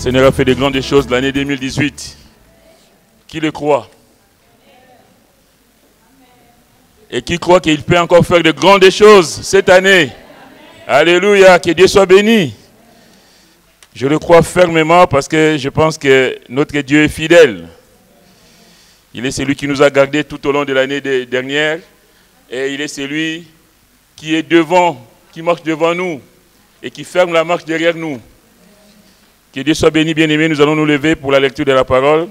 Seigneur a fait de grandes choses l'année 2018. Qui le croit? Et qui croit qu'il peut encore faire de grandes choses cette année? Alléluia, que Dieu soit béni. Je le crois fermement parce que je pense que notre Dieu est fidèle. Il est celui qui nous a gardés tout au long de l'année dernière. Et il est celui qui est devant, qui marche devant nous et qui ferme la marche derrière nous. Que Dieu soit béni, bien-aimés. Nous allons nous lever pour la lecture de la parole.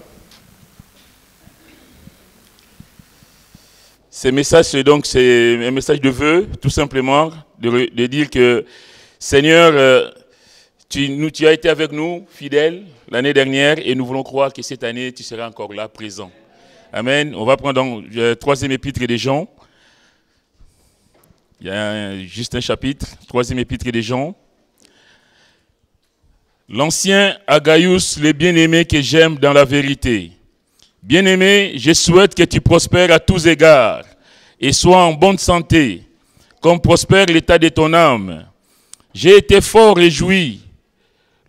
Ce message, c'est un message de vœu, tout simplement, de dire que Seigneur, tu as été avec nous, fidèle, l'année dernière, et nous voulons croire que cette année, tu seras encore là, présent. Amen. On va prendre donc le troisième épître des Jean. Il y a juste un chapitre, troisième épître des Jean. L'ancien Agaius, le bien-aimé que j'aime dans la vérité. Bien-aimé, je souhaite que tu prospères à tous égards et sois en bonne santé, comme prospère l'état de ton âme. J'ai été fort réjoui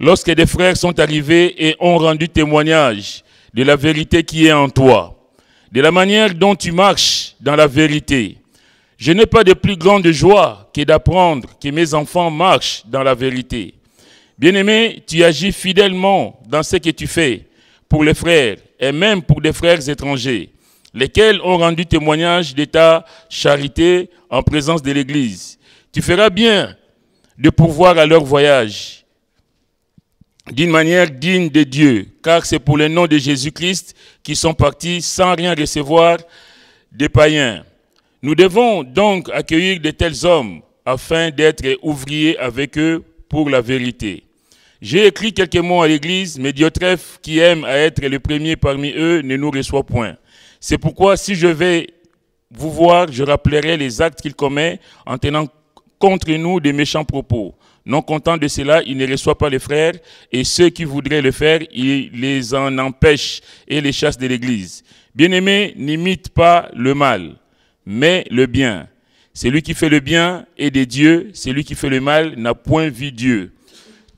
lorsque des frères sont arrivés et ont rendu témoignage de la vérité qui est en toi, de la manière dont tu marches dans la vérité. Je n'ai pas de plus grande joie que d'apprendre que mes enfants marchent dans la vérité. Bien-aimé, tu agis fidèlement dans ce que tu fais pour les frères et même pour des frères étrangers, lesquels ont rendu témoignage de ta charité en présence de l'Église. Tu feras bien de pourvoir à leur voyage d'une manière digne de Dieu, car c'est pour le nom de Jésus-Christ qu'ils sont partis sans rien recevoir des païens. Nous devons donc accueillir de tels hommes afin d'être ouvriers avec eux pour la vérité. J'ai écrit quelques mots à l'Église, mais Diotrephe, qui aime à être le premier parmi eux, ne nous reçoit point. C'est pourquoi, si je vais vous voir, je rappellerai les actes qu'il commet en tenant contre nous de méchants propos. Non content de cela, il ne reçoit pas les frères, et ceux qui voudraient le faire, il les en empêche et les chasse de l'Église. Bien-aimés, n'imite pas le mal, mais le bien. Celui qui fait le bien est de Dieu, celui qui fait le mal n'a point vu Dieu.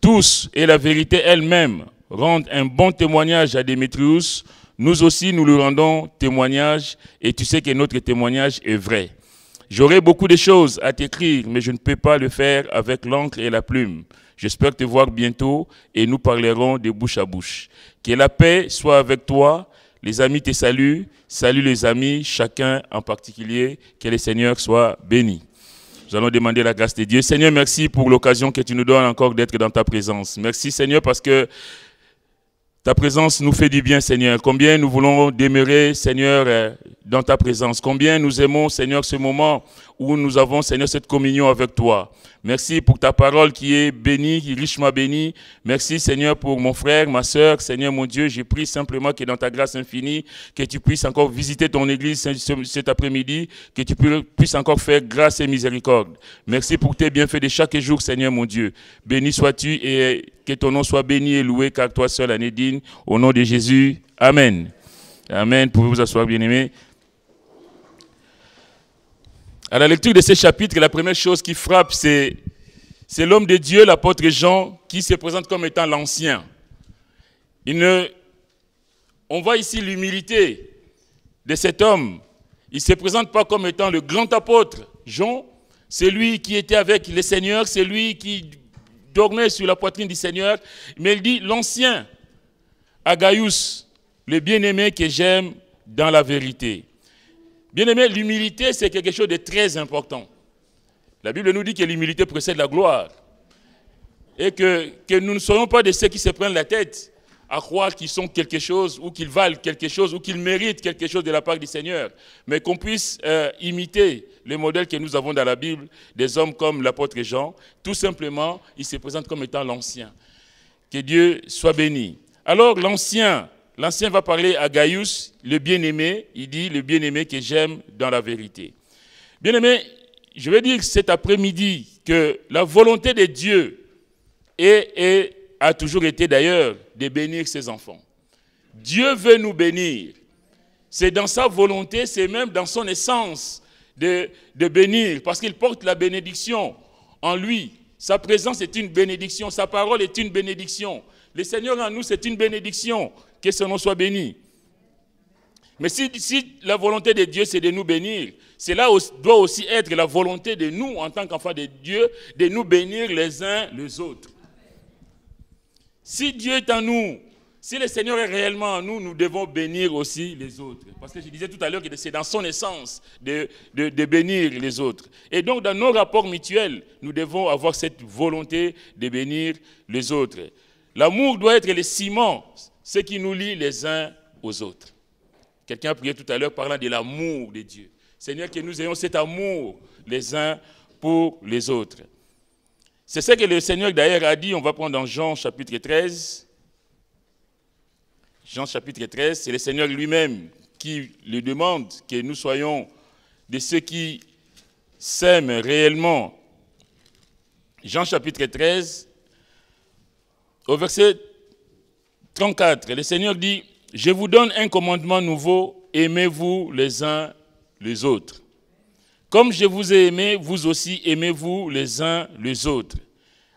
Tous, et la vérité elle-même, rendent un bon témoignage à Démétrius. Nous aussi, nous lui rendons témoignage, et tu sais que notre témoignage est vrai. J'aurai beaucoup de choses à t'écrire, mais je ne peux pas le faire avec l'encre et la plume. J'espère te voir bientôt, et nous parlerons de bouche à bouche. Que la paix soit avec toi. Les amis te saluent. Salut les amis, chacun en particulier. Que le Seigneur soit béni. Nous allons demander la grâce de Dieu. Seigneur, merci pour l'occasion que tu nous donnes encore d'être dans ta présence. Merci Seigneur parce que ta présence nous fait du bien, Seigneur. Combien nous voulons demeurer, Seigneur, dans ta présence. Combien nous aimons, Seigneur, ce moment où nous avons, Seigneur, cette communion avec toi. Merci pour ta parole qui est bénie, qui est richement bénie. Merci, Seigneur, pour mon frère, ma soeur. Seigneur, mon Dieu, je prie simplement que dans ta grâce infinie, que tu puisses encore visiter ton église cet après-midi, que tu puisses encore faire grâce et miséricorde. Merci pour tes bienfaits de chaque jour, Seigneur, mon Dieu. Béni sois-tu et que ton nom soit béni et loué, car toi seul en es digne. Au nom de Jésus, Amen. Amen. Pouvez vous asseoir, bien-aimés. À la lecture de ce chapitre, la première chose qui frappe, c'est l'homme de Dieu, l'apôtre Jean, qui se présente comme étant l'ancien. On voit ici l'humilité de cet homme. Il ne se présente pas comme étant le grand apôtre. Jean, c'est lui qui était avec le Seigneur, c'est lui qui dormait sur la poitrine du Seigneur. Mais il dit l'ancien, Agaius, le bien-aimé que j'aime dans la vérité. Bien-aimé, l'humilité, c'est quelque chose de très important. La Bible nous dit que l'humilité précède la gloire. Et que nous ne soyons pas de ceux qui se prennent la tête à croire qu'ils sont quelque chose, ou qu'ils valent quelque chose, ou qu'ils méritent quelque chose de la part du Seigneur. Mais qu'on puisse imiter les modèles que nous avons dans la Bible, des hommes comme l'apôtre Jean. Tout simplement, il se présente comme étant l'ancien. Que Dieu soit béni. Alors, l'ancien va parler à Gaius, le bien-aimé. Il dit, le bien-aimé que j'aime dans la vérité. Bien-aimé, je veux dire cet après-midi que la volonté de Dieu a toujours été d'ailleurs de bénir ses enfants. Dieu veut nous bénir. C'est dans sa volonté, c'est même dans son essence de bénir, parce qu'il porte la bénédiction en lui. Sa présence est une bénédiction, sa parole est une bénédiction. Le Seigneur en nous, c'est une bénédiction. Que son nom soit béni. Mais si la volonté de Dieu, c'est de nous bénir, cela doit aussi être la volonté de nous, en tant qu'enfants de Dieu, de nous bénir les uns les autres. Si Dieu est en nous, si le Seigneur est réellement en nous, nous devons bénir aussi les autres. Parce que je disais tout à l'heure que c'est dans son essence de bénir les autres. Et donc, dans nos rapports mutuels, nous devons avoir cette volonté de bénir les autres. L'amour doit être le ciment, ce qui nous lie les uns aux autres. Quelqu'un a prié tout à l'heure parlant de l'amour de Dieu. Seigneur, que nous ayons cet amour les uns pour les autres. C'est ce que le Seigneur d'ailleurs a dit, on va prendre dans Jean chapitre 13. Jean chapitre 13, c'est le Seigneur lui-même qui le demande que nous soyons de ceux qui s'aiment réellement. Jean chapitre 13, au verset 34, le Seigneur dit, « Je vous donne un commandement nouveau, aimez-vous les uns les autres. Comme je vous ai aimé, vous aussi aimez-vous les uns les autres.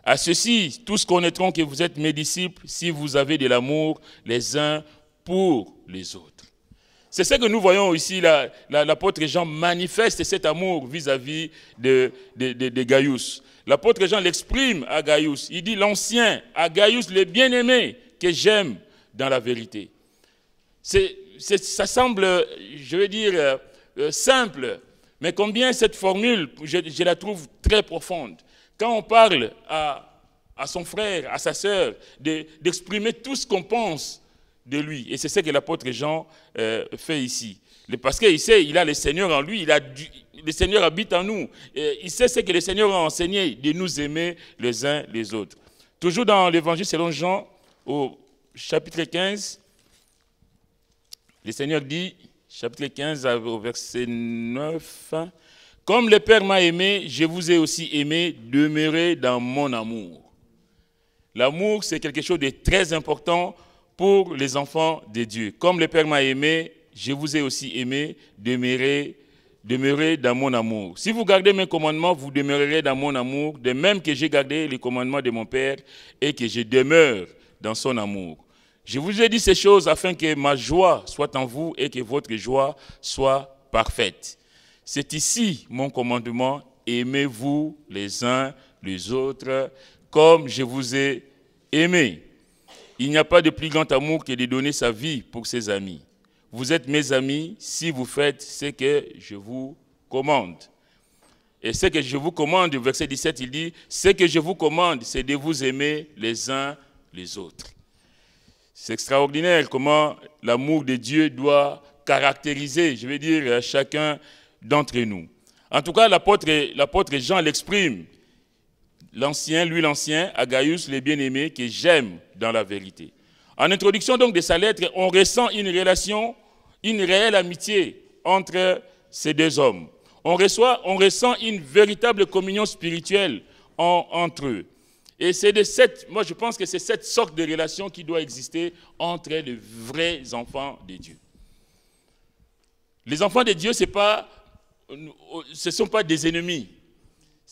À ceci, tous connaîtront que vous êtes mes disciples si vous avez de l'amour les uns pour les autres. » C'est ce que nous voyons ici, l'apôtre Jean manifeste cet amour vis-à-vis de Gaius. L'apôtre Jean l'exprime à Gaius. Il dit l'ancien, à Gaius le bien-aimé que j'aime dans la vérité. Ça semble, je veux dire, simple, mais combien cette formule, je la trouve très profonde. Quand on parle à son frère, à sa sœur, d'exprimer tout ce qu'on pense de lui. Et c'est ce que l'apôtre Jean fait ici. Parce qu'il sait, il a le Seigneur en lui, le Seigneur habite en nous. Et il sait ce que le Seigneur a enseigné, de nous aimer les uns les autres. Toujours dans l'évangile selon Jean, au chapitre 15, le Seigneur dit, chapitre 15 au verset 9, « Comme le Père m'a aimé, je vous ai aussi aimé, demeurez dans mon amour. » L'amour, c'est quelque chose de très important pour les enfants de Dieu. Comme le Père m'a aimé, je vous ai aussi aimé, demeurez dans mon amour. Si vous gardez mes commandements, vous demeurerez dans mon amour, de même que j'ai gardé les commandements de mon Père et que je demeure dans son amour. Je vous ai dit ces choses afin que ma joie soit en vous et que votre joie soit parfaite. C'est ici mon commandement, aimez-vous les uns les autres comme je vous ai aimé. Il n'y a pas de plus grand amour que de donner sa vie pour ses amis. Vous êtes mes amis si vous faites ce que je vous commande. Et ce que je vous commande, au verset 17, il dit, ce que je vous commande, c'est de vous aimer les uns les autres. C'est extraordinaire comment l'amour de Dieu doit caractériser, je veux dire, chacun d'entre nous. En tout cas, l'apôtre Jean l'exprime. L'ancien, à Gaius, le bien-aimé, que j'aime dans la vérité. En introduction donc de sa lettre, on ressent une relation, une réelle amitié entre ces deux hommes. On ressent une véritable communion spirituelle entre eux. Et c'est moi je pense que c'est cette sorte de relation qui doit exister entre les vrais enfants de Dieu. Les enfants de Dieu, ce ne sont pas des ennemis.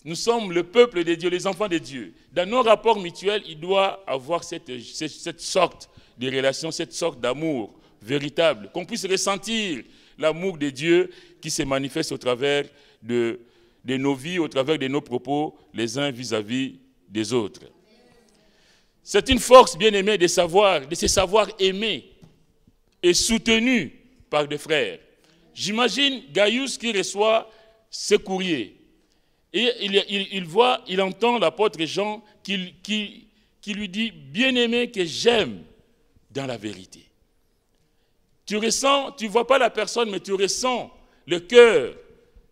Nous sommes le peuple de Dieu, les enfants de Dieu. Dans nos rapports mutuels, il doit avoir cette sorte de relation, cette sorte d'amour véritable, qu'on puisse ressentir l'amour de Dieu qui se manifeste au travers de nos vies, au travers de nos propos, les uns vis-à-vis des autres. C'est une force, bien aimée, de se savoir aimé et soutenu par des frères. J'imagine Gaius qui reçoit ce courrier. Et il entend l'apôtre Jean qui lui dit « Bien-aimé que j'aime dans la vérité ». Tu ne vois pas la personne, mais tu ressens le cœur.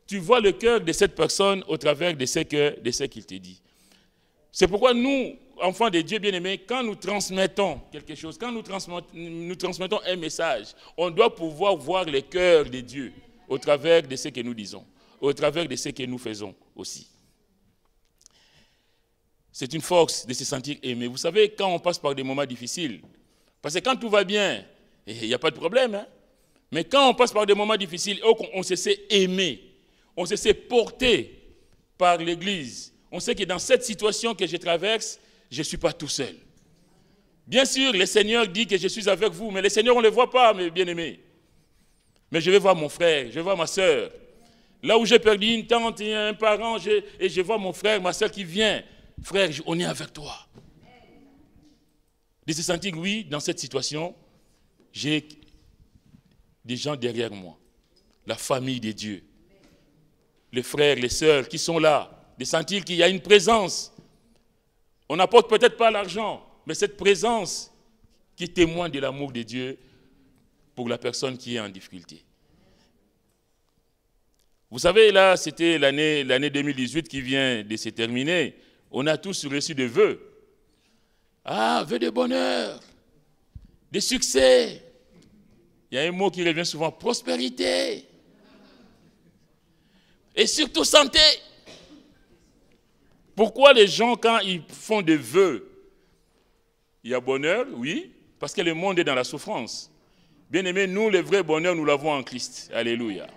Tu vois le cœur de cette personne au travers de ce qu'il te dit. C'est pourquoi nous, enfants de Dieu bien-aimés, quand nous transmettons quelque chose, quand nous transmettons un message, on doit pouvoir voir le cœur de Dieu au travers de ce que nous disons, au travers de ce que nous faisons aussi. C'est une force de se sentir aimé. Vous savez, quand on passe par des moments difficiles, parce que quand tout va bien, il n'y a pas de problème, hein? Mais quand on passe par des moments difficiles, on se sait aimer, on se sait porter par l'Église. On sait que dans cette situation que je traverse, je ne suis pas tout seul. Bien sûr, le Seigneur dit que je suis avec vous, mais le Seigneur, on ne le voit pas, mes bien-aimés. Mais je vais voir mon frère, je vais voir ma soeur. Là où j'ai perdu une tante et un parent, et je vois mon frère, ma soeur qui vient. Frère, on est avec toi. De se sentir, oui, dans cette situation, j'ai des gens derrière moi. La famille de Dieu. Les frères, les sœurs qui sont là. De sentir qu'il y a une présence. On n'apporte peut-être pas l'argent, mais cette présence qui témoigne de l'amour de Dieu pour la personne qui est en difficulté. Vous savez, là, c'était l'année 2018 qui vient de se terminer. On a tous reçu des vœux. Ah, vœux de bonheur, de succès. Il y a un mot qui revient souvent, prospérité. Et surtout santé. Pourquoi les gens, quand ils font des vœux, il y a bonheur, oui, parce que le monde est dans la souffrance. Bien aimé, nous, le vrai bonheur, nous l'avons en Christ. Alléluia.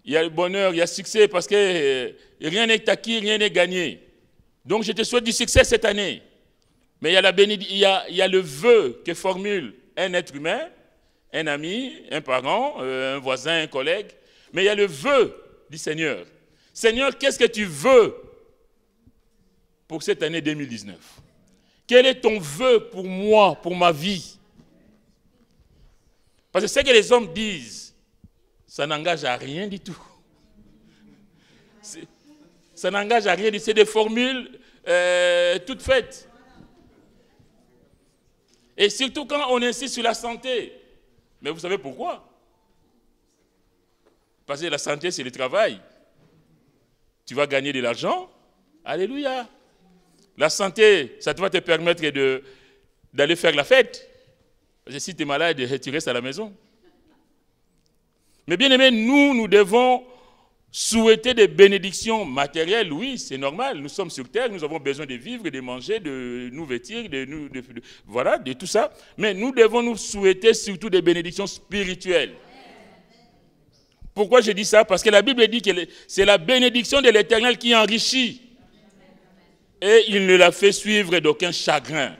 Il y a le bonheur, il y a le succès, parce que rien n'est acquis, rien n'est gagné. Donc, je te souhaite du succès cette année. Mais il y a le vœu que formule un être humain, un ami, un parent, un voisin, un collègue. Mais il y a le vœu du Seigneur. Seigneur, qu'est-ce que tu veux pour cette année 2019? Quel est ton vœu pour moi, pour ma vie? Parce que ce que les hommes disent, ça n'engage à rien du tout. Ça n'engage à rien du tout. C'est des formules toutes faites. Et surtout quand on insiste sur la santé. Mais vous savez pourquoi? Parce que la santé, c'est le travail. Tu vas gagner de l'argent. Alléluia. La santé, ça va te permettre d'aller faire la fête. Parce que si tu es malade, tu restes à la maison. Mais bien aimé, nous devons souhaiter des bénédictions matérielles. Oui, c'est normal. Nous sommes sur terre, nous avons besoin de vivre, de manger, de nous vêtir, voilà, de tout ça. Mais nous devons nous souhaiter surtout des bénédictions spirituelles. Pourquoi je dis ça? Parce que la Bible dit que c'est la bénédiction de l'Éternel qui enrichit. Et il ne la fait suivre d'aucun chagrin.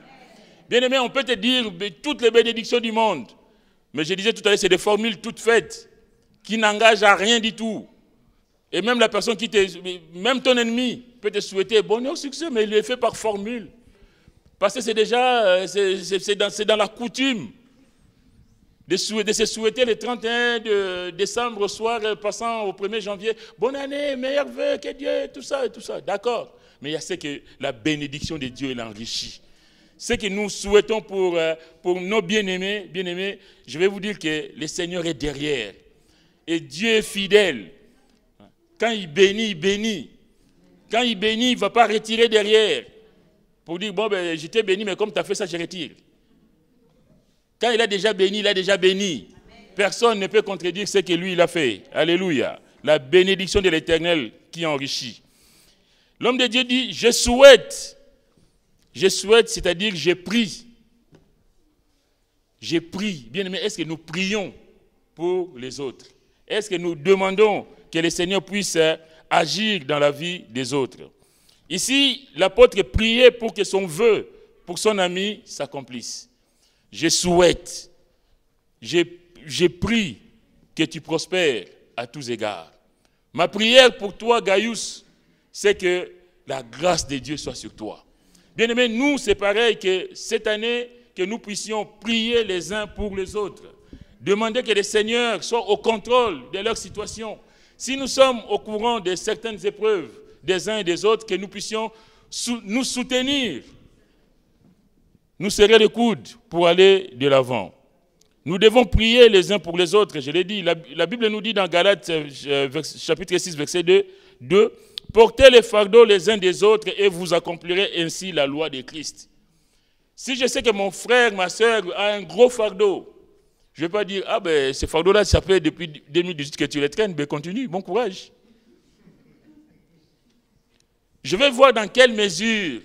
Bien aimé, on peut te dire toutes les bénédictions du monde. Mais je disais tout à l'heure, c'est des formules toutes faites qui n'engagent à rien du tout. Et même la personne même ton ennemi peut te souhaiter bonheur, succès, mais il le fait par formule. Parce que c'est déjà, c'est dans la coutume de se souhaiter le 31 de décembre au soir, passant au 1er janvier, bonne année, meilleurs vœux, que Dieu, tout ça, d'accord. Mais il y a ce que la bénédiction de Dieu l'enrichit. Ce que nous souhaitons pour nos bien-aimés, je vais vous dire que le Seigneur est derrière. Et Dieu est fidèle. Quand il bénit, il bénit. Quand il bénit, il ne va pas retirer derrière. Pour dire, bon, ben, je t'ai béni, mais comme tu as fait ça, je retire. Quand il a déjà béni, il a déjà béni. Amen. Personne ne peut contredire ce que lui, il a fait. Alléluia. La bénédiction de l'Éternel qui enrichit. L'homme de Dieu dit, je souhaite, c'est-à-dire je prie. Je prie. Bien aimé, est-ce que nous prions pour les autres? Est-ce que nous demandons que le Seigneur puisse agir dans la vie des autres? Ici, l'apôtre priait pour que son vœu pour son ami s'accomplisse. Je souhaite, je prie que tu prospères à tous égards. Ma prière pour toi, Gaius, c'est que la grâce de Dieu soit sur toi. Bien-aimés, nous, c'est pareil que cette année, que nous puissions prier les uns pour les autres. Demander que le Seigneur soit au contrôle de leur situation. Si nous sommes au courant de certaines épreuves des uns et des autres, que nous puissions nous soutenir, nous serrer les coudes pour aller de l'avant. Nous devons prier les uns pour les autres. Je l'ai dit, la Bible nous dit dans Galates chapitre 6, verset 2, « Portez les fardeaux les uns des autres et vous accomplirez ainsi la loi de Christ. » Si je sais que mon frère, ma soeur a un gros fardeau, je ne vais pas dire, ah ben ce fardeau-là, ça fait depuis 2018 que tu les traînes, ben continue, bon courage. Je vais voir dans quelle mesure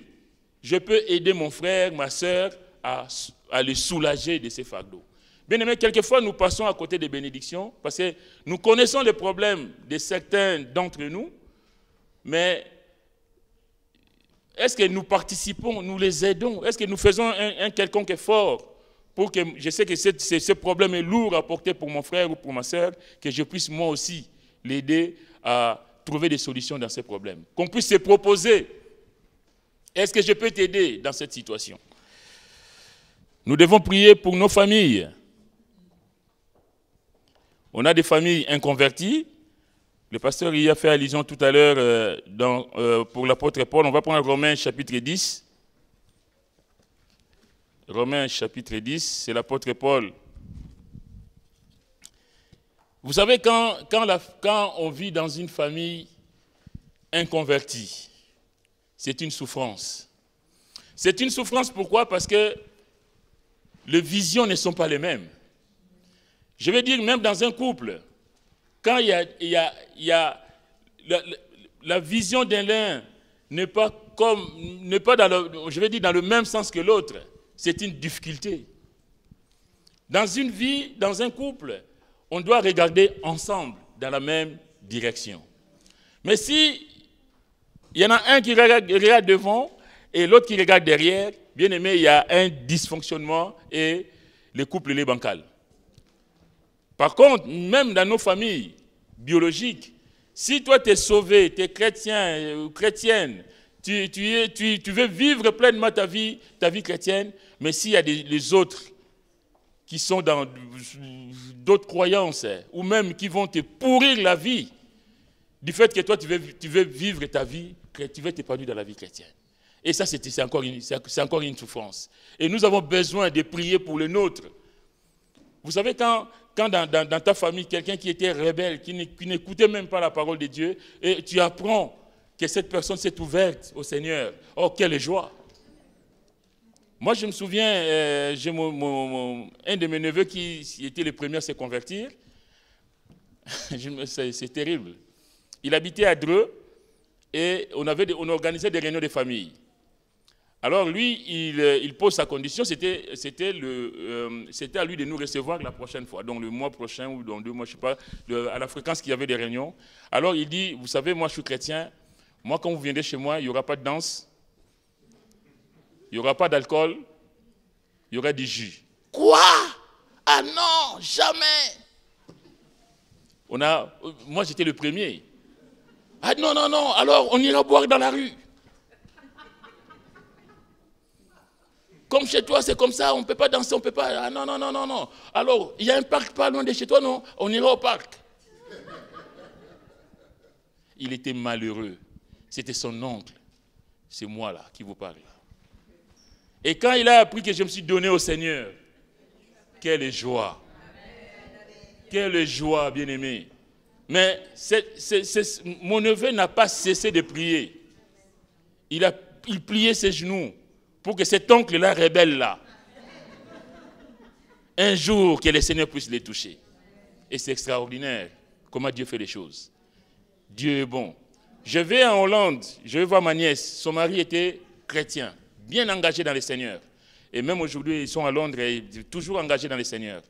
je peux aider mon frère, ma soeur à les soulager de ces fardeaux. Bien aimé, quelquefois nous passons à côté des bénédictions parce que nous connaissons les problèmes de certains d'entre nous, mais est-ce que nous participons, nous les aidons? Est-ce que nous faisons un quelconque effort pour que, je sais que ce problème est lourd à porter pour mon frère ou pour ma soeur, que je puisse moi aussi l'aider à trouver des solutions dans ces problèmes. Qu'on puisse se proposer. Est-ce que je peux t'aider dans cette situation? Nous devons prier pour nos familles. On a des familles inconverties. Le pasteur y a fait allusion tout à l'heure pour l'apôtre Paul. On va prendre Romains chapitre 10. Romains chapitre 10, c'est l'apôtre Paul. Vous savez, quand on vit dans une famille inconvertie, c'est une souffrance. C'est une souffrance pourquoi? Parce que les visions ne sont pas les mêmes. Je veux dire, même dans un couple, quand la vision de l'un n'est pas dans le même sens que l'autre, c'est une difficulté. Dans une vie, dans un couple, on doit regarder ensemble dans la même direction. Mais si il y en a un qui regarde devant et l'autre qui regarde derrière, bien aimé, il y a un dysfonctionnement et le couple est bancal. Par contre, même dans nos familles biologiques, si toi tu es sauvé, tu es chrétien ou chrétienne, tu veux vivre pleinement ta vie chrétienne, mais s'il y a les autres qui sont dans d'autres croyances, ou même qui vont te pourrir la vie, du fait que toi tu veux vivre ta vie, tu veux t'épanouir dans la vie chrétienne. Et ça, c'est encore une souffrance. Et nous avons besoin de prier pour les nôtres. Vous savez, quand dans ta famille, quelqu'un qui était rebelle, qui n'écoutait même pas la parole de Dieu, et tu apprends que cette personne s'est ouverte au Seigneur, oh, quelle joie! Moi, je me souviens, j'ai un de mes neveux qui était le premier à se convertir. C'est terrible. Il habitait à Dreux et on organisait des réunions de famille. Alors lui, il pose sa condition, c'était à lui de nous recevoir la prochaine fois, donc le mois prochain ou dans 2 mois, je ne sais pas, à la fréquence qu'il y avait des réunions. Alors il dit, vous savez, moi je suis chrétien, moi quand vous viendrez chez moi, il n'y aura pas de danse, il n'y aura pas d'alcool, il y aura du jus. Quoi? Ah non, jamais! Moi j'étais le premier. Ah non, non, non, alors on ira boire dans la rue. Comme chez toi, c'est comme ça, on ne peut pas danser, on ne peut pas... Ah non, non, non, non, non. Alors, il y a un parc pas loin de chez toi, non? On ira au parc. Il était malheureux. C'était son oncle. C'est moi, là, qui vous parle. Et quand il a appris que je me suis donné au Seigneur, quelle joie. Quelle joie, bien-aimé. Mais mon neveu n'a pas cessé de prier. Il pliait ses genoux pour que cet oncle-là, rebelle-là, un jour, que le Seigneur puisse les toucher. Et c'est extraordinaire comment Dieu fait les choses. Dieu est bon. Je vais en Hollande, je vais voir ma nièce. Son mari était chrétien, bien engagé dans le Seigneur. Et même aujourd'hui, ils sont à Londres et toujours engagés dans le Seigneur.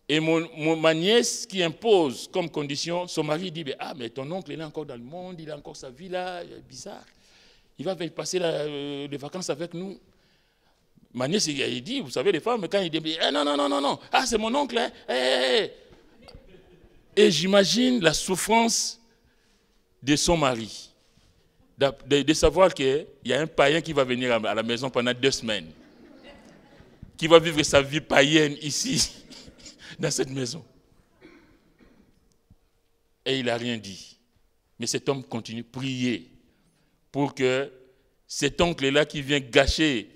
Et ma nièce qui impose comme condition, son mari dit, mais ton oncle il est encore dans le monde, il a encore sa vie là, bizarre. Il va passer les vacances avec nous. Ma nièce, il dit, vous savez, les femmes, quand il dit, non, non, non, non, non, ah, c'est mon oncle, hein. Et j'imagine la souffrance de son mari, de savoir qu'il y a un païen qui va venir à la maison pendant 2 semaines, qui va vivre sa vie païenne ici, dans cette maison. Et il n'a rien dit. Mais cet homme continue de prier pour que cet oncle-là qui vient gâcher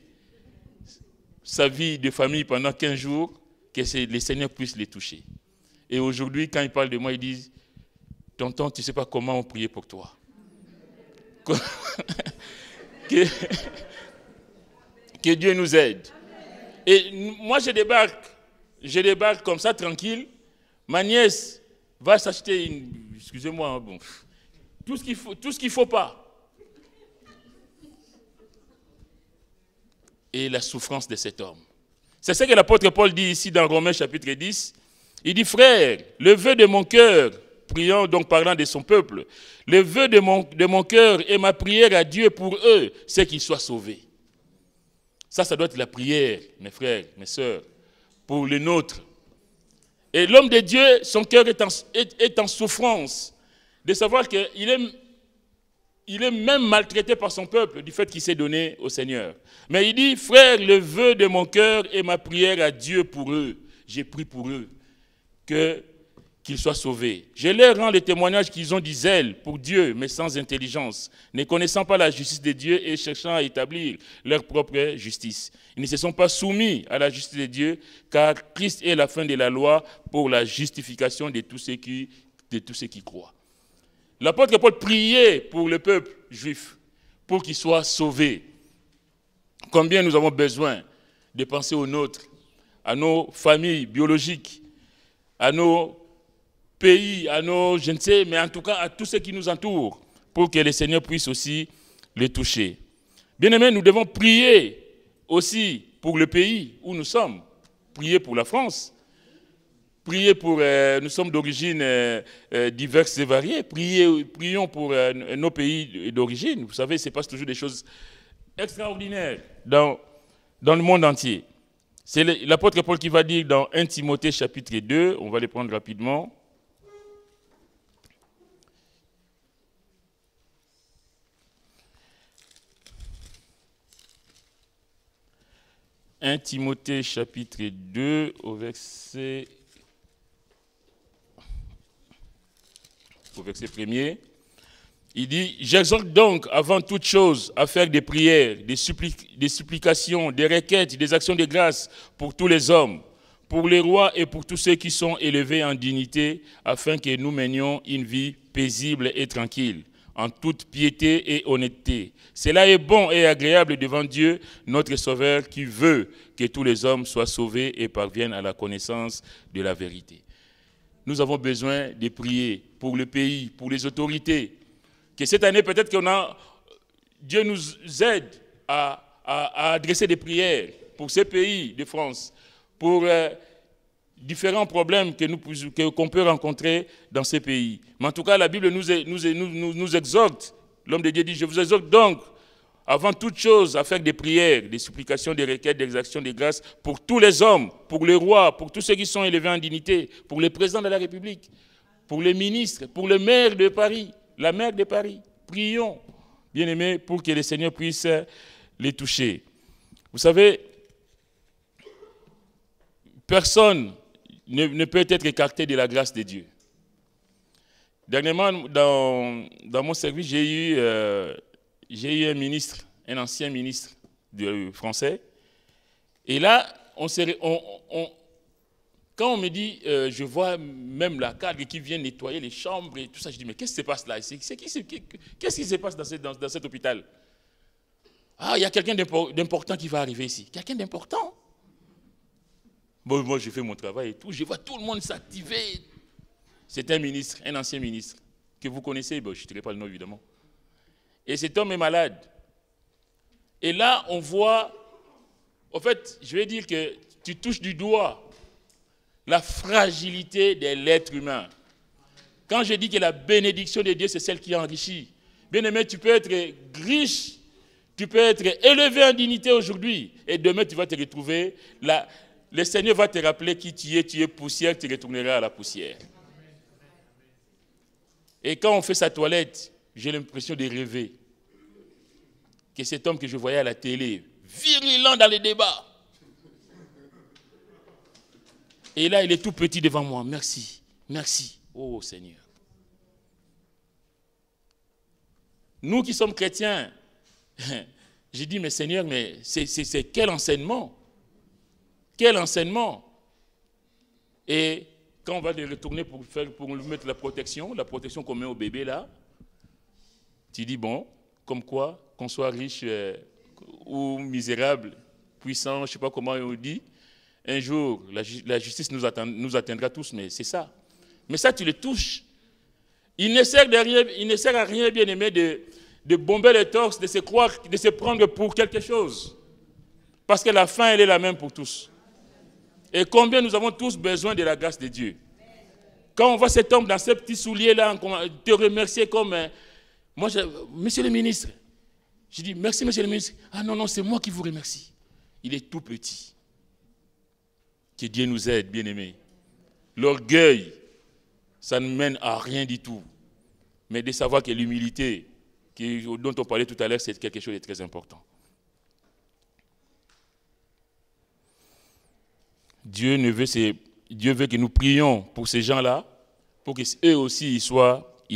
sa vie de famille pendant 15 jours, que le Seigneur puisse les toucher. Et aujourd'hui, quand ils parlent de moi, ils disent, tonton, tu ne sais pas comment on priait pour toi. Que Dieu nous aide. Et moi, je débarque comme ça, tranquille. Ma nièce va s'acheter excusez-moi, bon, tout ce qu'il faut pas. Et la souffrance de cet homme. C'est ce que l'apôtre Paul dit ici dans Romains chapitre 10. Il dit, frère, le vœu de mon cœur priant, donc parlant de son peuple. Le vœu de mon cœur et ma prière à Dieu pour eux, c'est qu'ils soient sauvés. Ça doit être la prière, mes frères, mes sœurs, pour les nôtres. Et l'homme de Dieu, son cœur est en souffrance de savoir qu'il est même maltraité par son peuple du fait qu'il s'est donné au Seigneur. Mais il dit, frère, le vœu de mon cœur et ma prière à Dieu pour eux, j'ai prié pour eux, qu'ils soient sauvés. Je leur rends le témoignage qu'ils ont du zèle pour Dieu, mais sans intelligence, ne connaissant pas la justice de Dieu et cherchant à établir leur propre justice. Ils ne se sont pas soumis à la justice de Dieu, car Christ est la fin de la loi pour la justification de tous ceux qui croient. L'apôtre Paul priait pour le peuple juif, pour qu'il soit sauvé. Combien nous avons besoin de penser aux nôtres, à nos familles biologiques, à nos pays, à nos, je ne sais, mais en tout cas à tous ceux qui nous entourent, pour que le Seigneur puisse aussi les toucher. Bien-aimés, nous devons prier aussi pour le pays où nous sommes, prier pour la France, prier pour, nous sommes d'origine diverses et variées, prions pour nos pays d'origine. Vous savez, il se passe toujours des choses extraordinaires dans le monde entier. C'est l'apôtre Paul qui va dire dans 1 Timothée chapitre 2, on va les prendre rapidement. « 1 Timothée chapitre 2 au verset 1er, il dit « J'exhorte donc avant toute chose à faire des prières, des supplications, des requêtes, des actions de grâce pour tous les hommes, pour les rois et pour tous ceux qui sont élevés en dignité, afin que nous menions une vie paisible et tranquille, en toute piété et honnêteté. Cela est bon et agréable devant Dieu, notre Sauveur, qui veut que tous les hommes soient sauvés et parviennent à la connaissance de la vérité. » Nous avons besoin de prier pour le pays, pour les autorités. Que cette année, peut-être Dieu nous aide à adresser des prières pour ces pays de France, pour différents problèmes qu'on peut rencontrer dans ces pays. Mais en tout cas, la Bible nous exhorte. L'homme de Dieu dit, je vous exhorte donc, avant toute chose, à faire des prières, des supplications, des requêtes, des actions de grâce pour tous les hommes, pour les rois, pour tous ceux qui sont élevés en dignité, pour les présidents de la République, pour les ministres, pour le maire de Paris, la maire de Paris. Prions, bien-aimés, pour que le Seigneur puisse les toucher. Vous savez, personne ne peut être écarté de la grâce de Dieu. Dernièrement, dans mon service, j'ai eu un ministre, un ancien ministre français. Et là, quand on me dit, je vois même la cadre qui vient nettoyer les chambres et tout ça, je dis, mais qu'est-ce qui se passe là? Qu'est-ce qui se passe dans cet hôpital? Ah, il y a quelqu'un d'important qui va arriver ici. Quelqu'un d'important? Bon, moi, j'ai fait mon travail et tout. Je vois tout le monde s'activer. C'est un ministre, un ancien ministre, que vous connaissez. Bon, je ne dirai pas le nom, évidemment. Et cet homme est malade. Et là, on voit, en fait, je vais dire que tu touches du doigt la fragilité de l'être humain. Quand je dis que la bénédiction de Dieu, c'est celle qui enrichit. Bien-aimé, tu peux être riche, tu peux être élevé en dignité aujourd'hui, et demain, tu vas te retrouver là. Le Seigneur va te rappeler qui tu es poussière, tu retourneras à la poussière. Et quand on fait sa toilette, j'ai l'impression de rêver que cet homme que je voyais à la télé, virulent dans les débats, et là, il est tout petit devant moi. Merci, merci, oh Seigneur. Nous qui sommes chrétiens, j'ai dit, mais Seigneur, mais c'est quel enseignement? Quel enseignement? Et quand on va les retourner pour lui mettre la protection qu'on met au bébé là, tu dis, bon, comme quoi, qu'on soit riche ou misérable, puissant, je ne sais pas comment on dit, un jour, la justice nous atteindra tous, mais c'est ça. Mais ça, tu le touches. Il ne sert à rien, bien aimé, de bomber le torse, de se prendre pour quelque chose. Parce que la fin, elle est la même pour tous. Et combien nous avons tous besoin de la grâce de Dieu. Quand on voit cet homme dans ces petits souliers-là, te remercier comme... moi, monsieur le ministre, je dis merci, monsieur le ministre. Ah non, non, c'est moi qui vous remercie. Il est tout petit. Que Dieu nous aide, bien-aimés. L'orgueil, ça ne mène à rien du tout. Mais de savoir que l'humilité, dont on parlait tout à l'heure, c'est quelque chose de très important. Dieu veut que nous prions pour ces gens-là, pour qu'eux aussi ils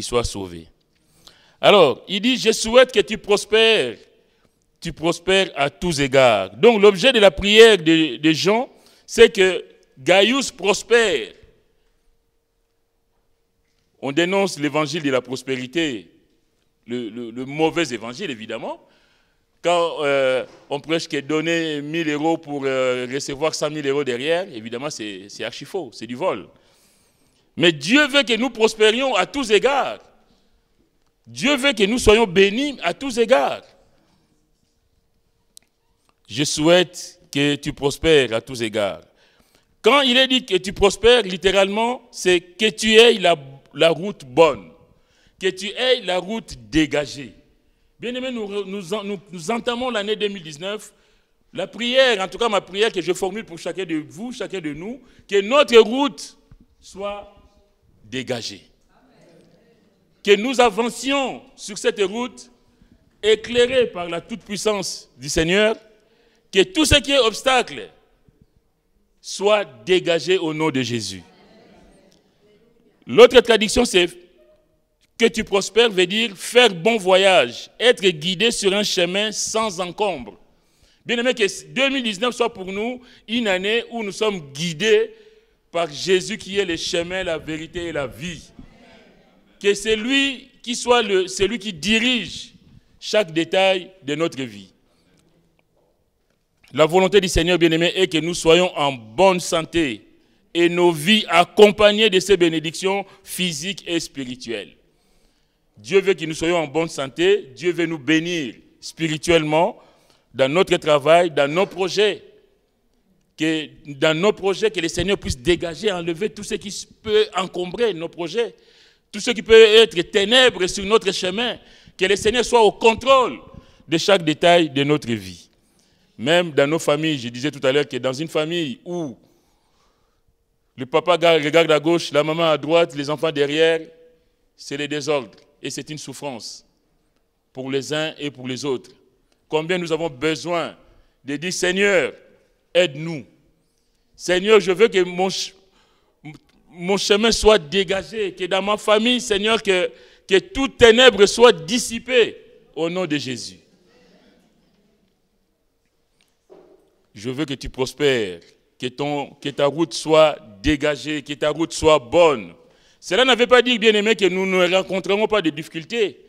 soient sauvés. Alors, il dit, je souhaite que tu prospères à tous égards. Donc, l'objet de la prière de Jean, c'est que Gaius prospère. On dénonce l'évangile de la prospérité, le mauvais évangile, évidemment. Quand on prêche que donner 1000 € pour recevoir 100 000 € derrière, évidemment, c'est archi faux, c'est du vol. Mais Dieu veut que nous prospérions à tous égards. Dieu veut que nous soyons bénis à tous égards. Je souhaite que tu prospères à tous égards. Quand il est dit que tu prospères, littéralement, c'est que tu aies la route bonne, que tu aies la route dégagée. Bien-aimés, nous entamons l'année 2019. La prière, en tout cas ma prière que je formule pour chacun de vous, chacun de nous, que notre route soit dégagée. Que nous avancions sur cette route éclairée par la toute-puissance du Seigneur, que tout ce qui est obstacle soit dégagé au nom de Jésus. L'autre traduction, c'est que tu prospères veut dire faire bon voyage, être guidé sur un chemin sans encombre. Bien aimé, que 2019 soit pour nous une année où nous sommes guidés par Jésus qui est le chemin, la vérité et la vie. Que c'est lui qui soit celui qui dirige chaque détail de notre vie. La volonté du Seigneur, bien-aimé, est que nous soyons en bonne santé et nos vies accompagnées de ces bénédictions physiques et spirituelles. Dieu veut que nous soyons en bonne santé, Dieu veut nous bénir spirituellement dans notre travail, dans nos projets. Que dans nos projets, que le Seigneur puisse dégager, enlever tout ce qui peut encombrer nos projets, tout ce qui peut être ténèbres sur notre chemin, que le Seigneur soit au contrôle de chaque détail de notre vie. Même dans nos familles, je disais tout à l'heure que dans une famille où le papa regarde à gauche, la maman à droite, les enfants derrière, c'est le désordre et c'est une souffrance pour les uns et pour les autres. Combien nous avons besoin de dire, Seigneur, aide-nous. Seigneur, je veux que mon chemin soit dégagé, que dans ma famille, Seigneur, que toute ténèbre soit dissipée au nom de Jésus. Je veux que tu prospères, que ta route soit dégagée, que ta route soit bonne. Cela ne veut pas dire, bien-aimés, que nous ne rencontrerons pas de difficultés.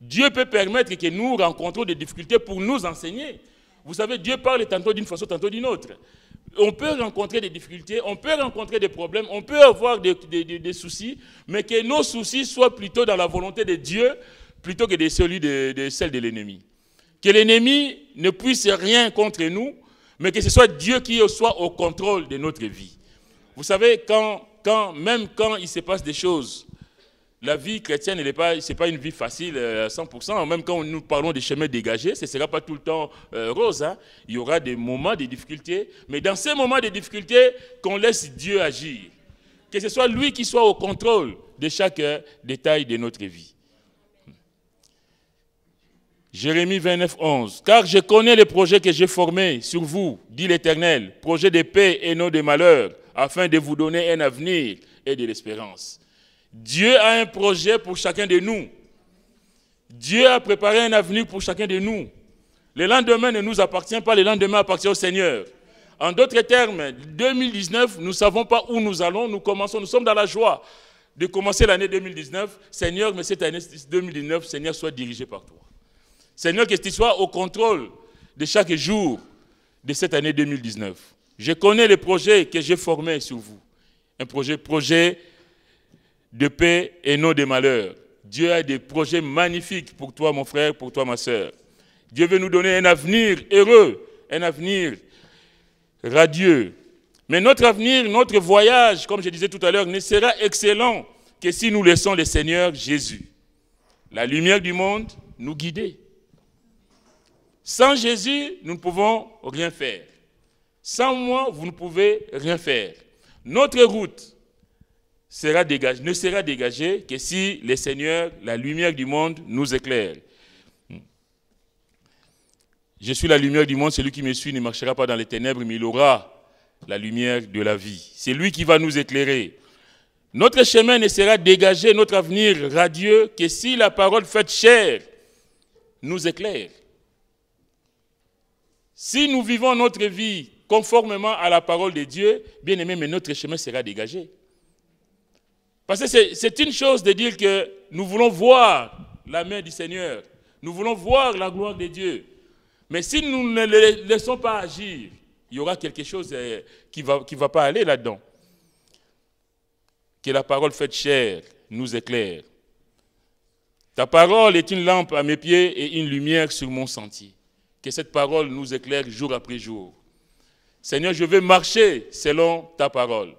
Dieu peut permettre que nous rencontrions des difficultés pour nous enseigner. Vous savez, Dieu parle tantôt d'une façon, tantôt d'une autre. On peut rencontrer des difficultés, on peut rencontrer des problèmes, on peut avoir des soucis, mais que nos soucis soient plutôt dans la volonté de Dieu, plutôt que celle de l'ennemi. Que l'ennemi ne puisse rien contre nous, mais que ce soit Dieu qui soit au contrôle de notre vie. Vous savez, même quand il se passe des choses, la vie chrétienne, ce n'est pas une vie facile à 100%. Même quand nous parlons des chemins dégagés, ce ne sera pas tout le temps rose. Hein. Il y aura des moments de difficulté. Mais dans ces moments de difficulté, qu'on laisse Dieu agir. Que ce soit lui qui soit au contrôle de chaque détail de notre vie. Jérémie 29, 11. Car je connais les projets que j'ai formés sur vous, dit l'Éternel, projets de paix et non de malheur, afin de vous donner un avenir et de l'espérance. Dieu a un projet pour chacun de nous. Dieu a préparé un avenir pour chacun de nous. Le lendemain ne nous appartient pas, le lendemain appartient au Seigneur. En d'autres termes, 2019, nous ne savons pas où nous allons, nous sommes dans la joie de commencer l'année 2019. Seigneur, mais cette année 2019, Seigneur, sois dirigé par toi. Seigneur, que tu sois au contrôle de chaque jour de cette année 2019. Je connais les projets que j'ai formés sur vous. Un projet de paix et non de malheur. Dieu a des projets magnifiques pour toi, mon frère, pour toi, ma sœur. Dieu veut nous donner un avenir heureux, un avenir radieux, Mais notre avenir, notre voyage, comme je disais tout à l'heure, ne sera excellent que si nous laissons le Seigneur Jésus, la lumière du monde, nous guider. Sans Jésus, nous ne pouvons rien faire. Sans moi, vous ne pouvez rien faire. Notre route ne sera dégagée que si le Seigneur, la lumière du monde, nous éclaire. Je suis la lumière du monde, celui qui me suit ne marchera pas dans les ténèbres, mais il aura la lumière de la vie. C'est lui qui va nous éclairer. Notre chemin ne sera dégagé, notre avenir radieux, que si la parole faite chair nous éclaire. Si nous vivons notre vie conformément à la parole de Dieu, bien aimé, mais notre chemin sera dégagé. Parce que c'est une chose de dire que nous voulons voir la main du Seigneur, nous voulons voir la gloire de Dieu. Mais si nous ne le laissons pas agir, il y aura quelque chose qui va pas aller là-dedans. Que la parole faite chair nous éclaire. Ta parole est une lampe à mes pieds et une lumière sur mon sentier. Que cette parole nous éclaire jour après jour. Seigneur, je vais marcher selon ta parole.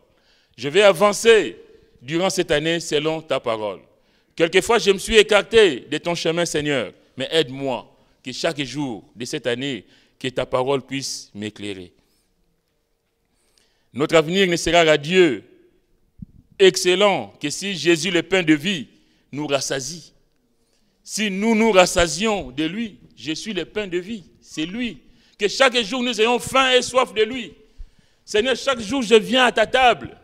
Je vais avancer durant cette année selon ta parole. Quelquefois, je me suis écarté de ton chemin, Seigneur, mais aide-moi que chaque jour de cette année, que ta parole puisse m'éclairer. Notre avenir ne sera radieux, excellent, que si Jésus, le pain de vie, nous rassasie. Si nous nous rassasions de lui, je suis le pain de vie, c'est lui. Que chaque jour nous ayons faim et soif de lui. Seigneur, chaque jour je viens à ta table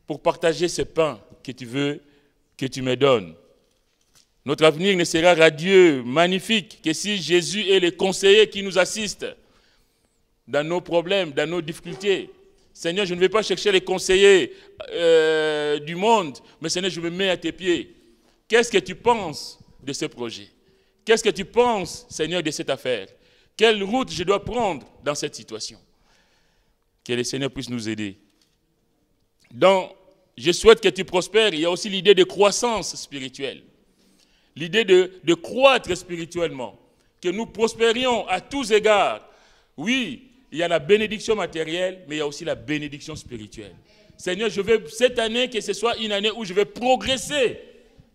pour partager ce pain que tu veux que tu me donnes. Notre avenir ne sera radieux, magnifique, que si Jésus est le conseiller qui nous assiste dans nos problèmes, dans nos difficultés. Seigneur, je ne vais pas chercher les conseillers du monde, mais Seigneur, je me mets à tes pieds. Qu'est-ce que tu penses de ce projet? Qu'est-ce que tu penses, Seigneur, de cette affaire? Quelle route je dois prendre dans cette situation? Que le Seigneur puisse nous aider. Donc, je souhaite que tu prospères. Il y a aussi l'idée de croissance spirituelle. L'idée de croître spirituellement. Que nous prospérions à tous égards. Oui, il y a la bénédiction matérielle, mais il y a aussi la bénédiction spirituelle. Seigneur, je veux cette année que ce soit une année où je vais progresser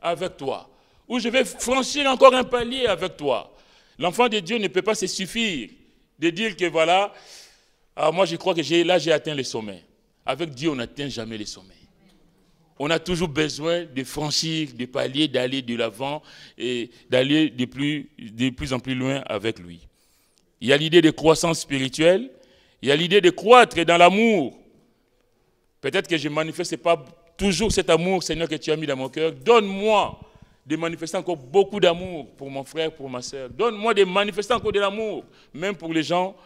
avec toi. Où je vais franchir encore un palier avec toi. L'enfant de Dieu ne peut pas se suffire de dire que voilà, moi je crois que j'ai atteint le sommet. Avec Dieu, on n'atteint jamais le sommet. On a toujours besoin de franchir des paliers, d'aller de l'avant et d'aller de plus en plus loin avec lui. Il y a l'idée de croissance spirituelle, il y a l'idée de croître dans l'amour. Peut-être que je ne manifeste pas toujours cet amour, Seigneur, que tu as mis dans mon cœur. Donne-moi de manifester encore beaucoup d'amour pour mon frère, pour ma soeur. Donne-moi de manifester encore de l'amour, même pour les gens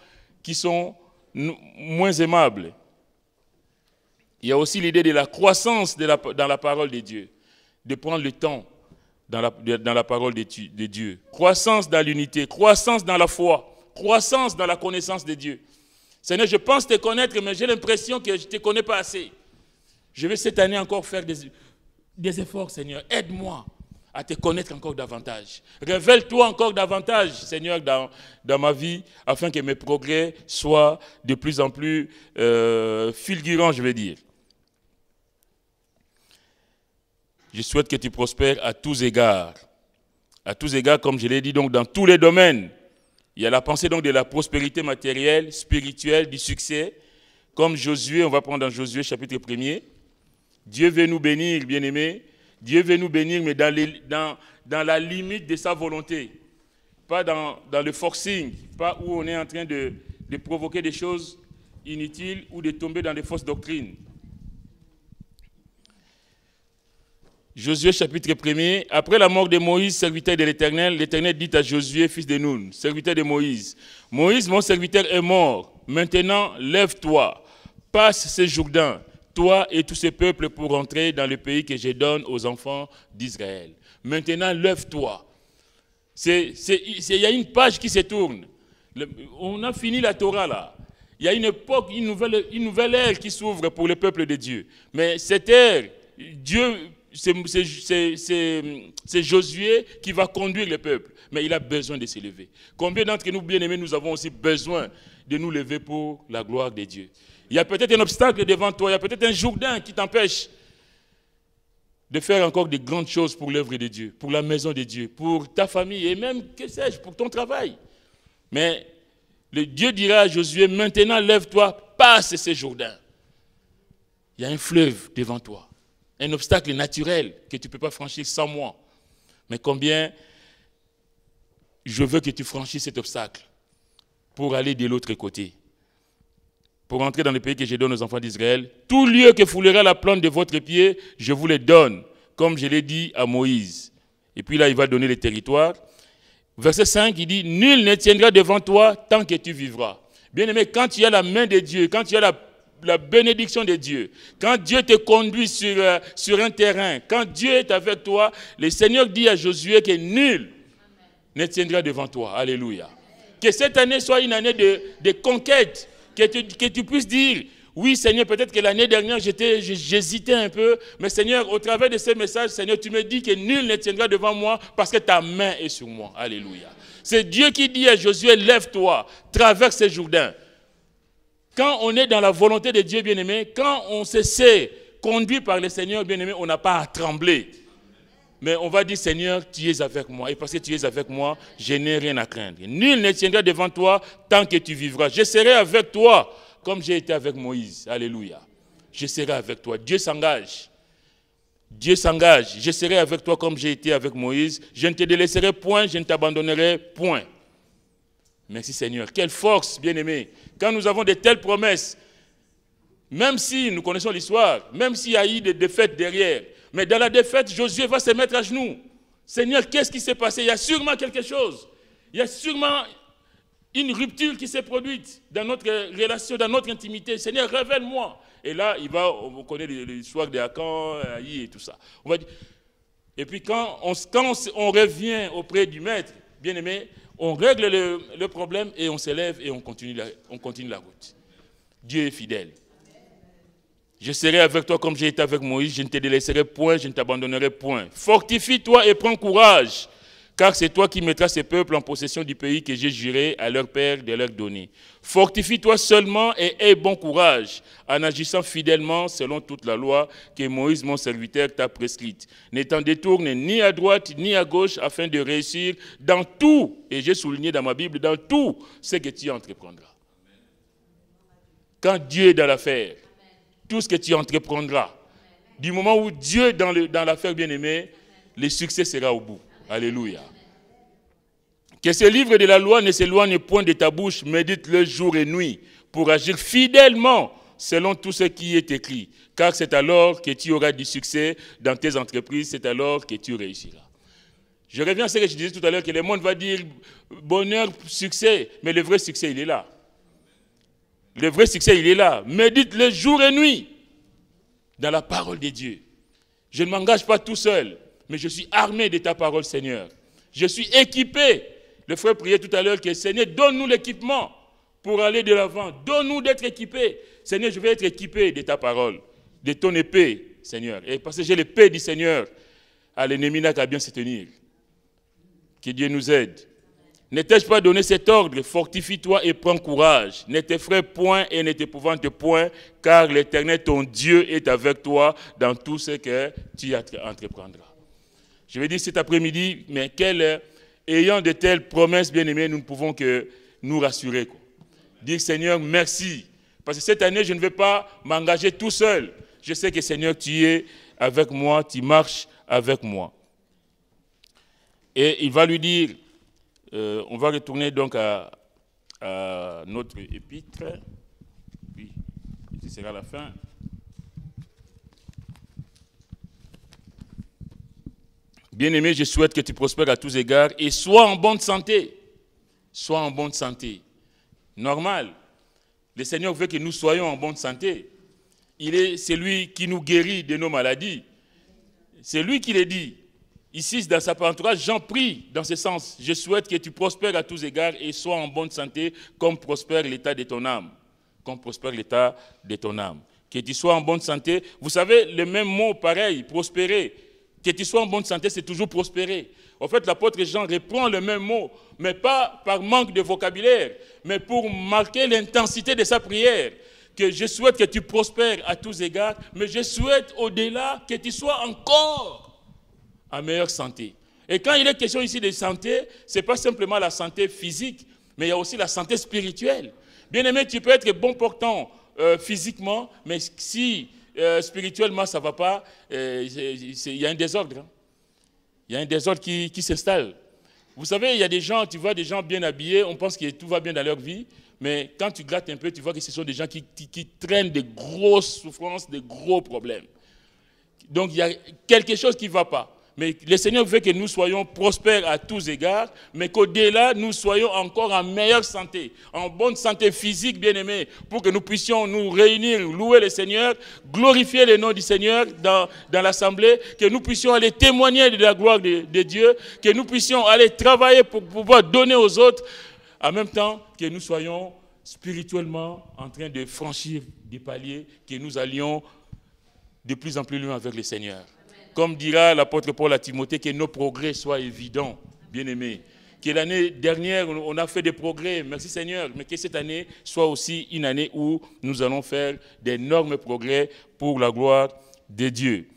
qui sont moins aimables. Il y a aussi l'idée de la croissance dans la parole de Dieu, de prendre le temps dans la parole de Dieu. Croissance dans l'unité, croissance dans la foi, croissance dans la connaissance de Dieu. Seigneur, je pense te connaître, mais j'ai l'impression que je ne te connais pas assez. Je vais cette année encore faire des efforts, Seigneur. Aide-moi à te connaître encore davantage. Révèle-toi encore davantage, Seigneur, dans ma vie, afin que mes progrès soient de plus en plus fulgurants, je vais dire. Je souhaite que tu prospères à tous égards. À tous égards, comme je l'ai dit, donc dans tous les domaines. Il y a la pensée donc de la prospérité matérielle, spirituelle, du succès. Comme Josué, on va prendre dans Josué chapitre 1er. Dieu veut nous bénir, bien-aimés. Dieu veut nous bénir, mais dans la limite de sa volonté. Pas dans le forcing, pas où on est en train de provoquer des choses inutiles ou de tomber dans des fausses doctrines. Josué chapitre 1er, après la mort de Moïse, serviteur de l'Éternel, l'Éternel dit à Josué, fils de Nun, serviteur de Moïse, « Moïse, mon serviteur, est mort. Maintenant, lève-toi, passe ce Jourdain, toi et tous ces peuples pour entrer dans le pays que je donne aux enfants d'Israël. Maintenant, lève-toi. » Il y a une page qui se tourne. On a fini la Torah là. Il y a une époque, une nouvelle ère qui s'ouvre pour le peuple de Dieu. Mais cette ère, Dieu... C'est Josué qui va conduire le peuple, mais il a besoin de s'élever. Combien d'entre nous, bien-aimés, nous avons aussi besoin de nous lever pour la gloire de Dieu? Il y a peut-être un obstacle devant toi, il y a peut-être un Jourdain qui t'empêche de faire encore de grandes choses pour l'œuvre de Dieu, pour la maison de Dieu, pour ta famille et même, que sais-je, pour ton travail. Mais le Dieu dira à Josué, maintenant lève-toi, passe ces Jourdains. Il y a un fleuve devant toi, un obstacle naturel que tu ne peux pas franchir sans moi. Mais combien je veux que tu franchisses cet obstacle pour aller de l'autre côté. Pour entrer dans le pays que je donne aux enfants d'Israël, tout lieu que foulera la plante de votre pied, je vous le donne, comme je l'ai dit à Moïse. Et puis là, il va donner les territoires. Verset 5, il dit, nul ne tiendra devant toi tant que tu vivras. Bien-aimé, quand tu as la main de Dieu, quand tu as la bénédiction de Dieu, quand Dieu te conduit sur un terrain, quand Dieu est avec toi, le Seigneur dit à Josué que nul ne tiendra devant toi. Alléluia. Que cette année soit une année de conquête, que tu puisses dire, oui Seigneur, peut-être que l'année dernière j'hésitais un peu, mais Seigneur, au travers de ce message, Seigneur, tu me dis que nul ne tiendra devant moi parce que ta main est sur moi. Alléluia. C'est Dieu qui dit à Josué, lève-toi, traverse ces Jourdains. Quand on est dans la volonté de Dieu, bien-aimé, quand on se sait conduit par le Seigneur, bien-aimé, on n'a pas à trembler. Mais on va dire, Seigneur, tu es avec moi. Et parce que tu es avec moi, je n'ai rien à craindre. Nul ne tiendra devant toi tant que tu vivras. Je serai avec toi comme j'ai été avec Moïse. Alléluia. Je serai avec toi. Dieu s'engage. Dieu s'engage. Je serai avec toi comme j'ai été avec Moïse. Je ne te délaisserai point, je ne t'abandonnerai point. Merci Seigneur. Quelle force, bien-aimé. Quand nous avons de telles promesses, même si nous connaissons l'histoire, même s'il y a eu des défaites derrière, mais dans la défaite, Josué va se mettre à genoux. Seigneur, qu'est-ce qui s'est passé? Il y a sûrement quelque chose. Il y a sûrement une rupture qui s'est produite dans notre relation, dans notre intimité. Seigneur, révèle-moi. Et là, on connaît l'histoire d'Akan, Aïe et tout ça. On va dire, et puis quand on revient auprès du maître, bien-aimé, on règle le problème et on s'élève et on continue la route. Dieu est fidèle. Je serai avec toi comme j'ai été avec Moïse, je ne te délaisserai point, je ne t'abandonnerai point. Fortifie-toi et prends courage, car c'est toi qui mettras ces peuples en possession du pays que j'ai juré à leur père de leur donner. Fortifie-toi seulement et aie bon courage, en agissant fidèlement selon toute la loi que Moïse, mon serviteur, t'a prescrite. Ne t'en détourne ni à droite ni à gauche, afin de réussir dans tout, et j'ai souligné dans ma Bible, dans tout ce que tu entreprendras. Quand Dieu est dans l'affaire, tout ce que tu entreprendras, du moment où Dieu est dans l'affaire bien-aimée, le succès sera au bout. Alléluia. Que ce livre de la loi ne s'éloigne point de ta bouche, médite-le jour et nuit, pour agir fidèlement selon tout ce qui est écrit. Car c'est alors que tu auras du succès dans tes entreprises, c'est alors que tu réussiras. Je reviens à ce que je disais tout à l'heure, que le monde va dire bonheur, succès, mais le vrai succès, il est là. Le vrai succès, il est là. Médite-le jour et nuit dans la parole de Dieu. Je ne m'engage pas tout seul, mais je suis armé de ta parole, Seigneur. Je suis équipé. Le frère priait tout à l'heure que Seigneur, donne-nous l'équipement pour aller de l'avant. Donne-nous d'être équipés. Seigneur, je vais être équipé de ta parole, de ton épée, Seigneur. Et parce que j'ai l'épée du Seigneur, à l'ennemi n'a qu'à bien se tenir. Que Dieu nous aide. Ne t'ai-je pas donné cet ordre? Fortifie-toi et prends courage. Ne t'effraie point et ne t'épouvante point, car l'Éternel, ton Dieu, est avec toi dans tout ce que tu entreprendras. Je vais dire cet après-midi, mais ayant de telles promesses, bien-aimés, nous ne pouvons que nous rassurer. Dire Seigneur, merci. Parce que cette année, je ne vais pas m'engager tout seul. Je sais que Seigneur, tu es avec moi, tu marches avec moi. Et il va lui dire, on va retourner donc à notre épître, puis ce sera la fin. Bien-aimé, je souhaite que tu prospères à tous égards et sois en bonne santé. Sois en bonne santé. Normal. Le Seigneur veut que nous soyons en bonne santé. C'est lui qui nous guérit de nos maladies. C'est lui qui le dit. Ici, dans sa entourage, j'en prie dans ce sens. Je souhaite que tu prospères à tous égards et sois en bonne santé comme prospère l'état de ton âme. Comme prospère l'état de ton âme. Que tu sois en bonne santé. Vous savez, le même mot pareil, prospérer. Que tu sois en bonne santé, c'est toujours prospérer. En fait, l'apôtre Jean reprend le même mot, mais pas par manque de vocabulaire, mais pour marquer l'intensité de sa prière. que je souhaite que tu prospères à tous égards, mais je souhaite au-delà que tu sois encore en meilleure santé. Et quand il est question ici de santé, ce n'est pas simplement la santé physique, mais il y a aussi la santé spirituelle. Bien-aimé, tu peux être bon portant physiquement, mais si spirituellement ça ne va pas, il y a un désordre. Hein. Il y a un désordre qui s'installe. Vous savez, il y a des gens, tu vois des gens bien habillés, on pense que tout va bien dans leur vie, mais quand tu grattes un peu, tu vois que ce sont des gens qui traînent de grosses souffrances, de gros problèmes. Donc il y a quelque chose qui ne va pas. Mais le Seigneur veut que nous soyons prospères à tous égards, mais qu'au-delà, nous soyons encore en meilleure santé, en bonne santé physique, bien-aimés, pour que nous puissions nous réunir, louer le Seigneur, glorifier le nom du Seigneur dans l'assemblée, que nous puissions aller témoigner de la gloire de Dieu, que nous puissions aller travailler pour pouvoir donner aux autres, en même temps que nous soyons spirituellement en train de franchir des paliers, que nous allions de plus en plus loin avec le Seigneur. Comme dira l'apôtre Paul à Timothée, que nos progrès soient évidents, bien-aimés. Que l'année dernière, on a fait des progrès, merci Seigneur, mais que cette année soit aussi une année où nous allons faire d'énormes progrès pour la gloire de Dieu.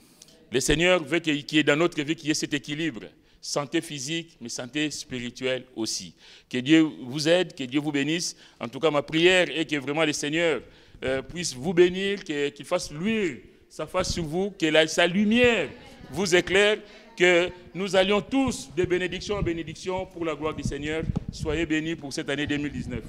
Le Seigneur veut qu'il y ait dans notre vie qu'il y ait cet équilibre, santé physique, mais santé spirituelle aussi. Que Dieu vous aide, que Dieu vous bénisse. En tout cas, ma prière est que vraiment le Seigneur puisse vous bénir, qu'il fasse luire sa face sur vous, que sa lumière vous éclaire, que nous allions tous de bénédiction en bénédiction pour la gloire du Seigneur. Soyez bénis pour cette année 2019.